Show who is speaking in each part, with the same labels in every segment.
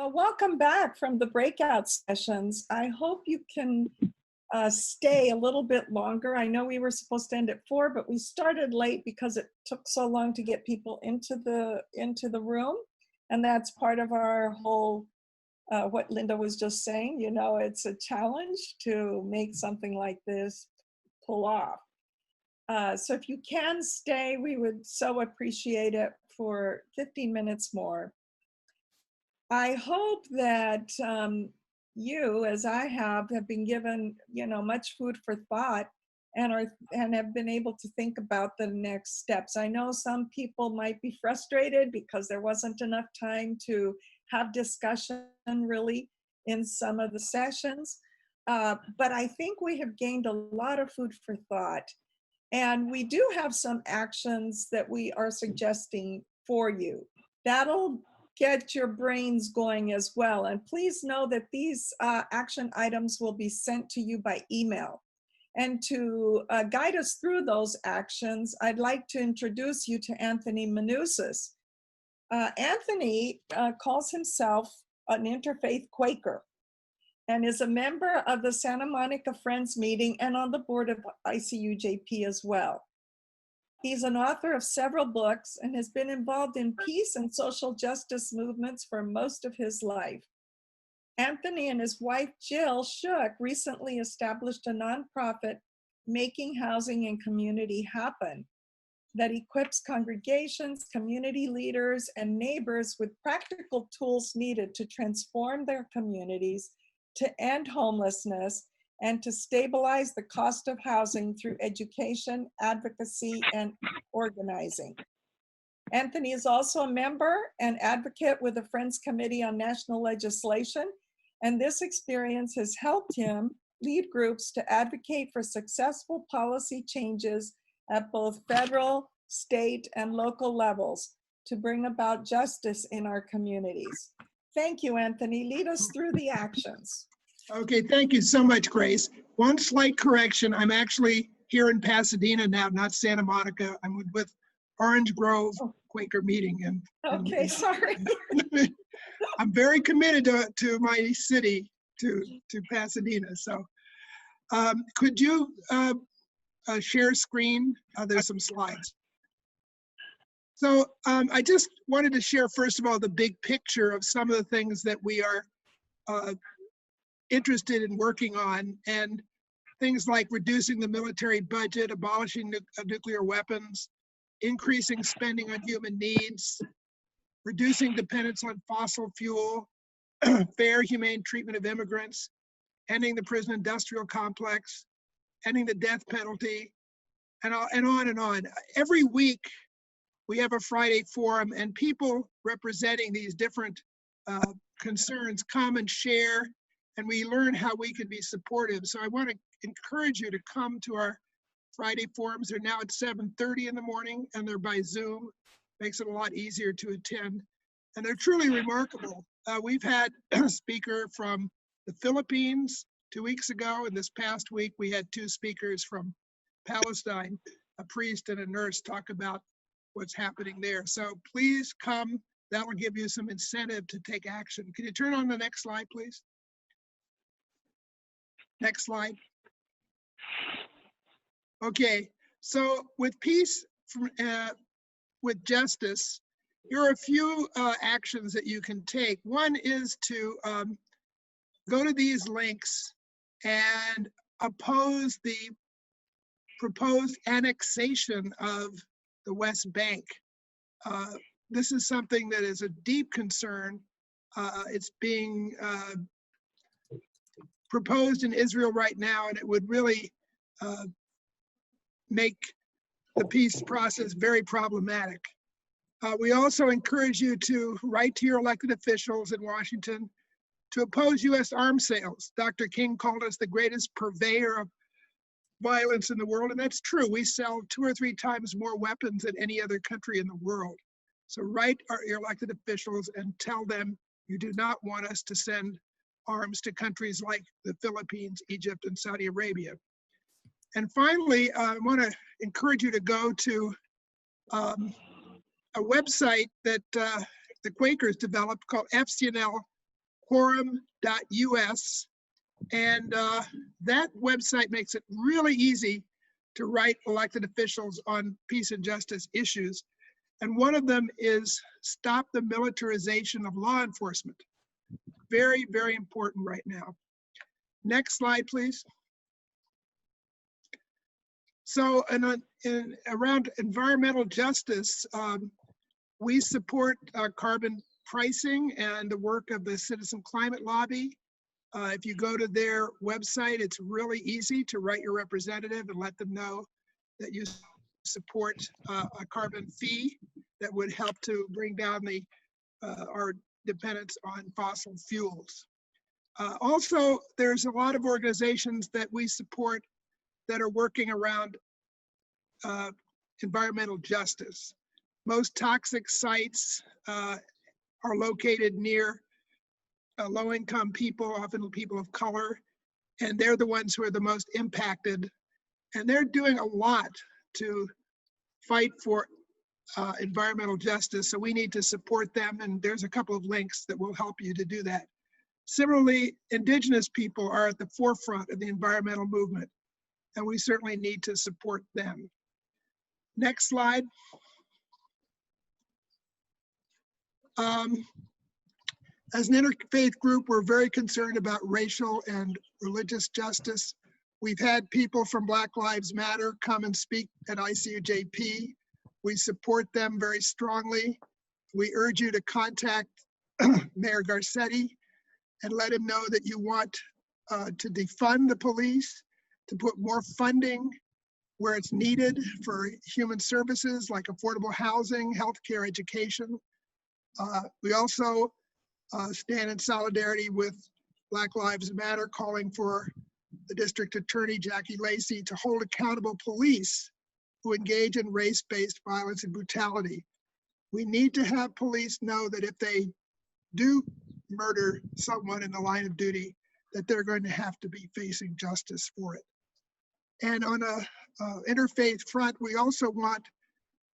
Speaker 1: Well, welcome back from the breakout sessions. I hope you can stay a little bit longer. I know we were supposed to end at 4, but we started late because it took so long to get people into the room. And that's part of our whole, what Linda was just saying, you know, it's a challenge to make something like this pull off. So if you can stay, we would so appreciate it for 15 minutes more. I hope that you, as I have been given, you know, much food for thought and have been able to think about the next steps. I know some people might be frustrated because there wasn't enough time to have discussion really in some of the sessions, but I think we have gained a lot of food for thought. And we do have some actions that we are suggesting for you. That'll get your brains going as well. And please know that these action items will be sent to you by email. And to guide us through those actions, I'd like to introduce you to Anthony Manousis. Anthony calls himself an Interfaith Quaker and is a member of the Santa Monica Friends Meeting and on the board of ICUJP as well. He's an author of several books and has been involved in peace and social justice movements for most of his life. Anthony and his wife, Jill Shook, recently established a nonprofit, Making Housing and Community Happen, that equips congregations, community leaders, and neighbors with practical tools needed to transform their communities, to end homelessness, and to stabilize the cost of housing through education, advocacy, and organizing. Anthony is also a member and advocate with the Friends Committee on National Legislation, and this experience has helped him lead groups to advocate for successful policy changes at both federal, state, and local levels to bring about justice in our communities. Thank you, Anthony. Lead us through the actions.
Speaker 2: Okay, thank you so much, Grace. One slight correction. I'm actually here in Pasadena now, not Santa Monica. I'm with Orange Grove Quaker Meeting.
Speaker 1: Okay, sorry.
Speaker 2: I'm very committed to my city, to Pasadena. So could you share screen? There's some slides. So I just wanted to share, first of all, the big picture of some of the things that we are interested in working on, and things like reducing the military budget, abolishing nuclear weapons, increasing spending on human needs, reducing dependence on fossil fuel, fair, humane treatment of immigrants, ending the prison industrial complex, ending the death penalty, and on and on. Every week we have a Friday forum, and people representing these different concerns come and share, and we learn how we can be supportive. So I want to encourage you to come to our Friday forums. They're now at 7:30 in the morning, and they're by Zoom. Makes it a lot easier to attend. And they're truly remarkable. We've had a speaker from the Philippines 2 weeks ago, and this past week we had 2 speakers from Palestine, a priest and a nurse, talk about what's happening there. So please come. That will give you some incentive to take action. Can you turn on the next slide, please? Next slide. Okay, so with peace, with justice, here are a few actions that you can take. One is to go to these links and oppose the proposed annexation of the West Bank. This is something that is a deep concern. It's being proposed in Israel right now, and it would really make the peace process very problematic. We also encourage you to write to your elected officials in Washington to oppose U.S. arms sales. Dr. King called us the greatest purveyor of violence in the world, and that's true. We sell 2 or 3 times more weapons than any other country in the world. So write your elected officials and tell them you do not want us to send arms to countries like the Philippines, Egypt, and Saudi Arabia. And finally, I want to encourage you to go to a website that the Quakers developed called FCNL quorum.us. And that website makes it really easy to write elected officials on peace and justice issues. And one of them is stop the militarization of law enforcement. Very, very important right now. Next slide, please. So around environmental justice, we support carbon pricing and the work of the Citizen Climate Lobby. If you go to their website, it's really easy to write your representative and let them know that you support a carbon fee that would help to bring down our dependence on fossil fuels. Also, there's a lot of organizations that we support that are working around environmental justice. Most toxic sites are located near low-income people, often people of color, and they're the ones who are the most impacted. And they're doing a lot to fight for environmental justice, so we need to support them, and there's a couple of links that will help you to do that. Similarly, Indigenous people are at the forefront of the environmental movement, and we certainly need to support them. Next slide. As an interfaith group, we're very concerned about racial and religious justice. We've had people from Black Lives Matter come and speak at ICUJP. We support them very strongly. We urge you to contact Mayor Garcetti and let him know that you want to defund the police, to put more funding where it's needed for human services like affordable housing, healthcare, education. We also stand in solidarity with Black Lives Matter, calling for the district attorney, Jackie Lacey, to hold accountable police who engage in race-based violence and brutality. We need to have police know that if they do murder someone in the line of duty, that they're going to have to be facing justice for it. And on a interfaith front, we also want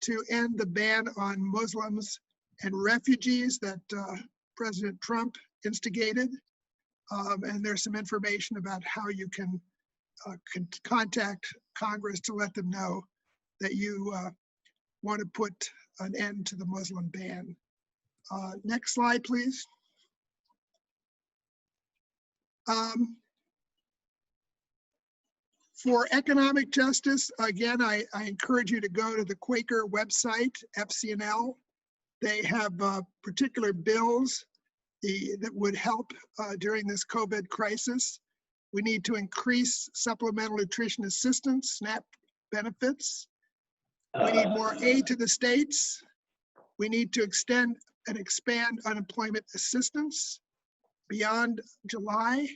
Speaker 2: to end the ban on Muslims and refugees that President Trump instigated. And there's some information about how you can contact Congress to let them know that you want to put an end to the Muslim ban. Next slide, please. For economic justice, again, I encourage you to go to the Quaker website, FCNL. They have particular bills that would help during this COVID crisis. We need to increase supplemental nutrition assistance, SNAP benefits. We need more aid to the states. We need to extend and expand unemployment assistance beyond July.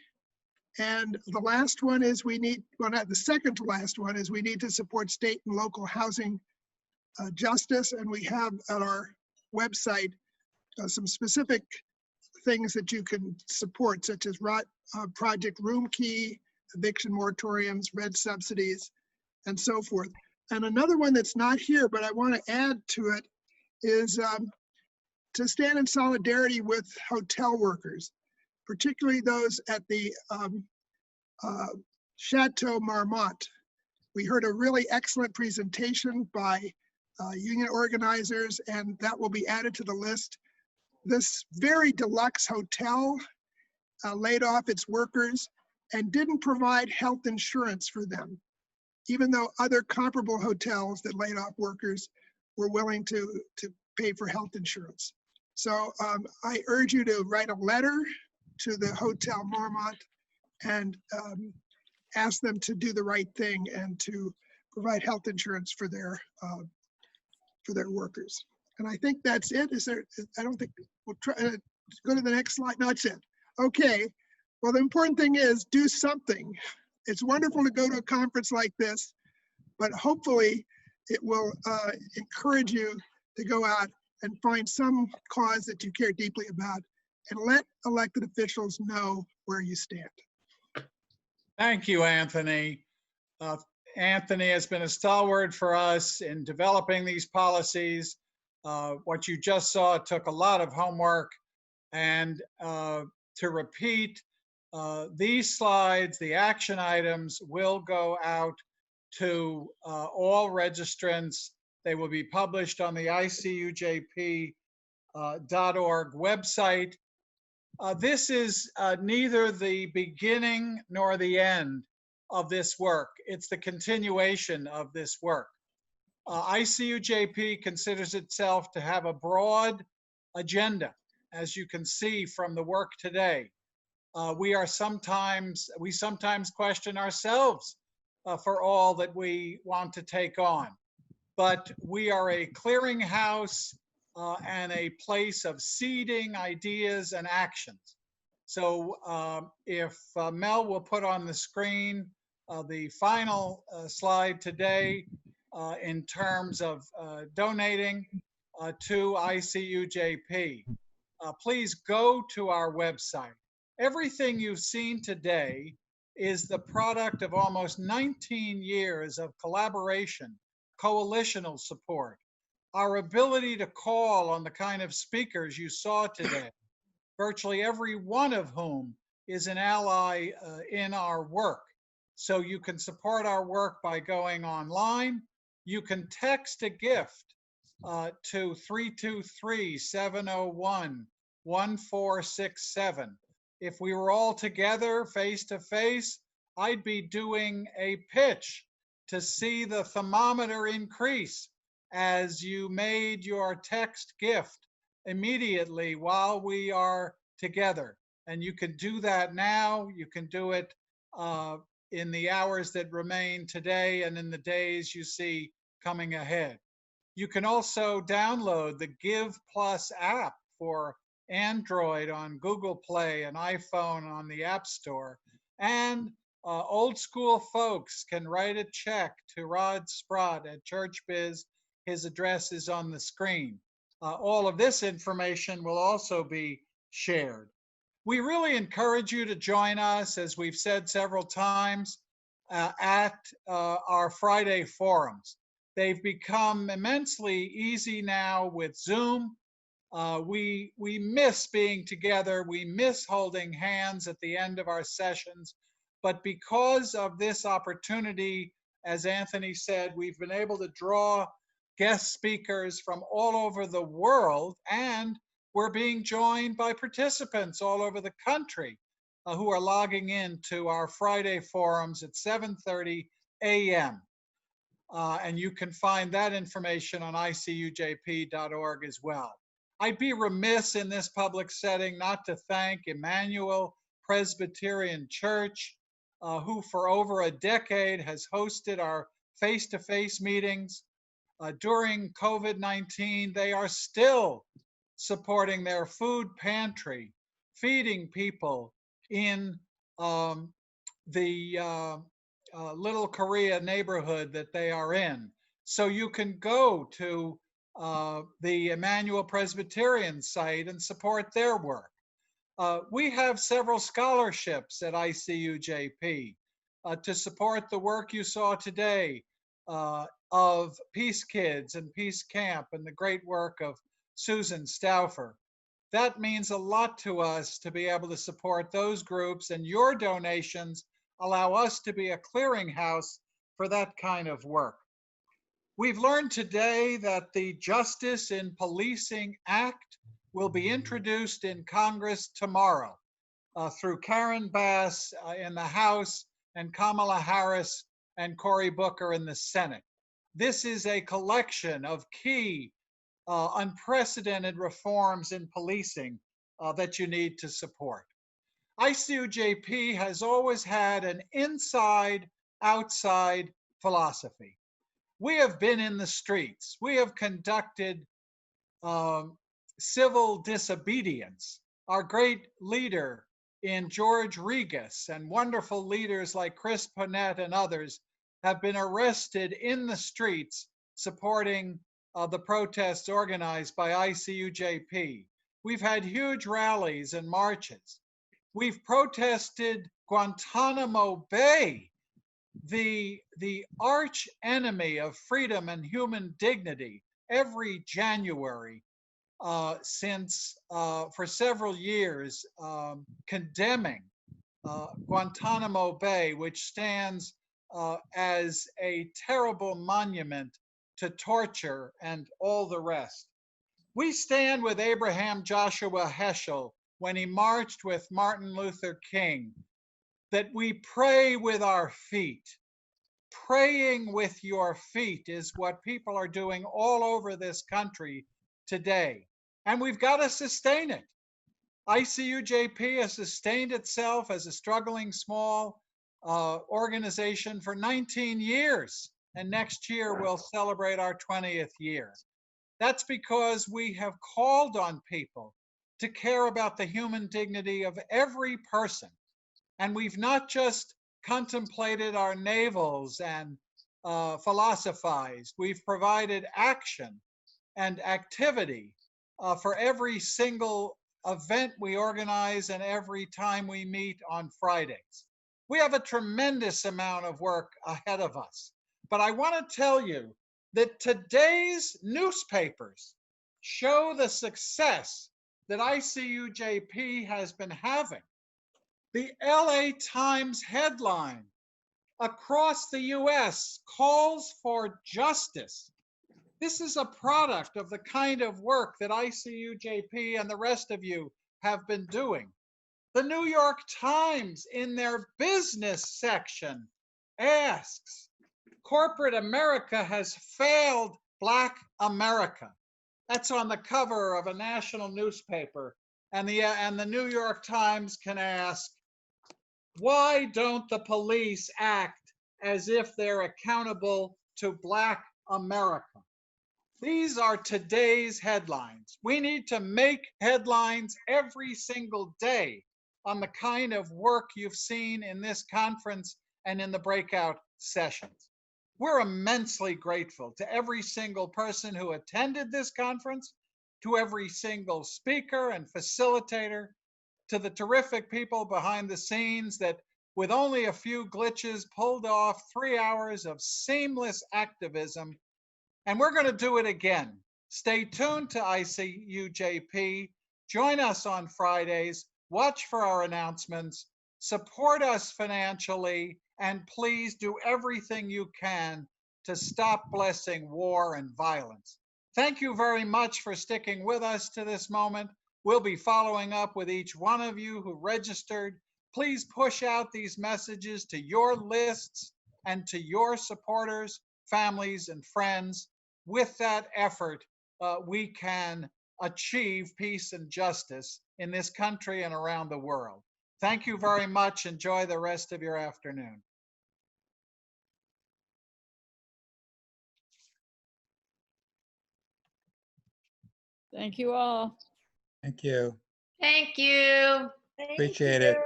Speaker 2: And the last one is we need, well, not the second to last one, is we need to support state and local housing justice. And we have at our website some specific things that you can support, such as Project Room Key, eviction moratoriums, rent subsidies, and so forth. And another one that's not here, but I want to add to it, is to stand in solidarity with hotel workers, particularly those at the Chateau Marmont. We heard a really excellent presentation by union organizers, and that will be added to the list. This very deluxe hotel laid off its workers and didn't provide health insurance for them, even though other comparable hotels that laid off workers were willing to pay for health insurance. So I urge you to write a letter to the Hotel Marmont and ask them to do the right thing and to provide health insurance for their workers. And I think that's it. I don't think, we'll try to go to the next slide. No, that's it. Okay. Well, the important thing is do something. It's wonderful to go to a conference like this, but hopefully it will encourage you to go out and find some cause that you care deeply about and let elected officials know where you stand.
Speaker 3: Thank you, Anthony. Anthony has been a stalwart for us in developing these policies. What you just saw took a lot of homework, and to repeat, these slides, the action items, will go out to all registrants. They will be published on the ICUJP.org website. This is neither the beginning nor the end of this work. It's the continuation of this work. ICUJP considers itself to have a broad agenda, as you can see from the work today. We sometimes question ourselves for all that we want to take on. But we are a clearinghouse and a place of seeding ideas and actions. So if Mel will put on the screen the final slide today in terms of donating to ICUJP, please go to our website. Everything you've seen today is the product of almost 19 years of collaboration, coalitional support, our ability to call on the kind of speakers you saw today, virtually every one of whom is an ally in our work. So you can support our work by going online. You can text a gift to 323-701-1467. If we were all together face to face, I'd be doing a pitch to see the thermometer increase as you made your text gift immediately while we are together. And you can do that now. You can do it in the hours that remain today and in the days you see coming ahead. You can also download the Give Plus app for Android on Google Play and iPhone on the App Store. And old school folks can write a check to Rod Sprott at ChurchBiz. His address is on the screen. All of this information will also be shared. We really encourage you to join us, as we've said several times, at our Friday forums. They've become immensely easy now with Zoom. We miss being together. We miss holding hands at the end of our sessions. But because of this opportunity, as Anthony said, we've been able to draw guest speakers from all over the world, and we're being joined by participants all over the country who are logging in to our Friday forums at 7:30 a.m. And you can find that information on ICUJP.org as well. I'd be remiss in this public setting not to thank Emmanuel Presbyterian Church, who for over a decade has hosted our face-to-face meetings. During COVID-19, they are still supporting their food pantry, feeding people in the Little Korea neighborhood that they are in. So you can go to the Emmanuel Presbyterian site and support their work. We have several scholarships at ICUJP to support the work you saw today of Peace Kids and Peace Camp and the great work of Susan Stauffer. That means a lot to us to be able to support those groups, and your donations allow us to be a clearinghouse for that kind of work. We've learned today that the Justice in Policing Act will be introduced in Congress tomorrow through Karen Bass in the House and Kamala Harris and Cory Booker in the Senate. This is a collection of key unprecedented reforms in policing that you need to support. ICUJP has always had an inside-outside philosophy. We have been in the streets. We have conducted civil disobedience. Our great leader in George Regas and wonderful leaders like Chris Ponette and others have been arrested in the streets supporting the protests organized by ICUJP. We've had huge rallies and marches. We've protested Guantanamo Bay, the arch enemy of freedom and human dignity, every January since for several years condemning Guantanamo Bay, which stands as a terrible monument to torture and all the rest. We stand with Abraham Joshua Heschel when he marched with Martin Luther King, that we pray with our feet. Praying with your feet is what people are doing all over this country today. And we've got to sustain it. ICUJP has sustained itself as a struggling small organization for 19 years. And next year we'll celebrate our 20th year. That's because we have called on people to care about the human dignity of every person. And we've not just contemplated our navels and philosophized. We've provided action and activity for every single event we organize and every time we meet on Fridays. We have a tremendous amount of work ahead of us. But I want to tell you that today's newspapers show the success that ICUJP has been having. The LA Times headline across the US calls for justice. This is a product of the kind of work that ICUJP and the rest of you have been doing. The New York Times, in their business section, asks, corporate America has failed Black America. That's on the cover of a national newspaper. And the New York Times can ask, why don't the police act as if they're accountable to Black America? These are today's headlines. We need to make headlines every single day on the kind of work you've seen in this conference and in the breakout sessions. We're immensely grateful to every single person who attended this conference, to every single speaker and facilitator, to the terrific people behind the scenes that, with only a few glitches, pulled off 3 hours of seamless activism. And we're going to do it again. Stay tuned to ICUJP. Join us on Fridays. Watch for our announcements. Support us financially. And please do everything you can to stop blessing war and violence. Thank you very much for sticking with us to this moment. We'll be following up with each one of you who registered. Please push out these messages to your lists and to your supporters, families, and friends. With that effort, we can achieve peace and justice in this country and around the world. Thank you very much. Enjoy the rest of your afternoon.
Speaker 4: Thank you all.
Speaker 5: Thank you.
Speaker 6: Thank you.
Speaker 5: Appreciate it.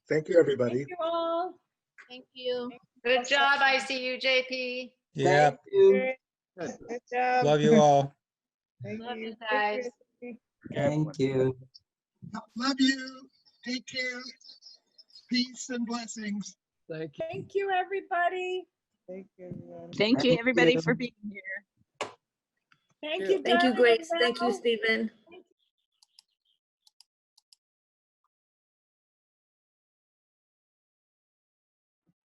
Speaker 7: Thank you, everybody.
Speaker 1: Thank you all.
Speaker 6: Thank you. Good job, ICUJP.
Speaker 5: Yep.
Speaker 8: Good job.
Speaker 5: Love you all.
Speaker 8: Thank
Speaker 6: Love
Speaker 8: you.
Speaker 6: you guys.
Speaker 9: Thank you.
Speaker 2: Love you. Take care. Peace and blessings.
Speaker 1: Thank you, everybody.
Speaker 8: Thank you, everyone.
Speaker 4: Thank you, everybody, for being here.
Speaker 1: Thank you,
Speaker 10: Thank you,
Speaker 1: Doug.
Speaker 10: Grace. Thank you, Stephen.